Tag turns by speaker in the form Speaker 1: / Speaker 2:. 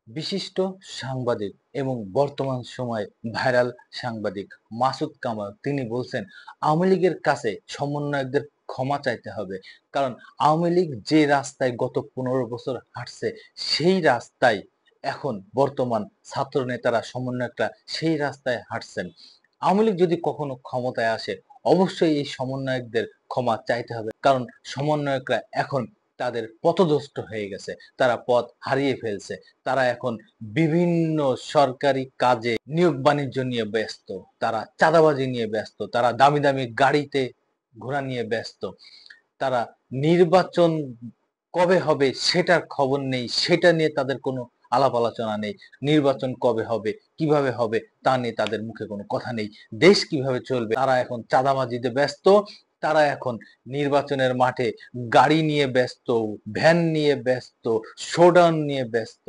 Speaker 1: বিশিষ্ট সাংবাদিক এবং বর্তমান সময়ে ভাইরাল সাংবাদিক মাসুদ কামাল তিনি বলছেন আওয়ামী লীগের কাছে সমন্বয়কদের ক্ষমা চাইতে হবে। কারণ আওয়ামী লীগ যে রাস্তায় গত 15 বছর হাঁটছে সেই রাস্তায় এখন বর্তমান ছাত্র নেতারা সমন্বয়করা সেই রাস্তায় হাঁটছেন। আওয়ামী লীগ যদি কখনো ক্ষমতায় আসে অবশ্যই এই সমন্বয়কদের ক্ষমা চাইতে হবে। কারণ সমন্বয়করা এখন তাদের পথভ্রষ্ট হয়ে গেছে, তারা পথ হারিয়ে ফেলছে। তারা এখন বিভিন্ন সরকারি কাজে নিয়োগ বাণিজ্য নিয়ে ব্যস্ত, তারা চাঁদাবাজি নিয়ে ব্যস্ত, তারা দামি দামি গাড়িতে ঘোরা নিয়ে ব্যস্ত, তারা নির্বাচন কবে হবে সেটার খবর নেই, সেটা নিয়ে তাদের কোনো আলাপ আলোচনা নেই। নির্বাচন কবে হবে, কিভাবে হবে তা নিয়ে তাদের মুখে কোনো কথা নেই। দেশ কিভাবে চলবে তারা এখন চাঁদাবাজিতে ব্যস্ত, তারা এখন নির্বাচনের মাঠে গাড়ি নিয়ে ব্যস্ত, ভ্যান নিয়ে ব্যস্ত, শোডাউন নিয়ে ব্যস্ত।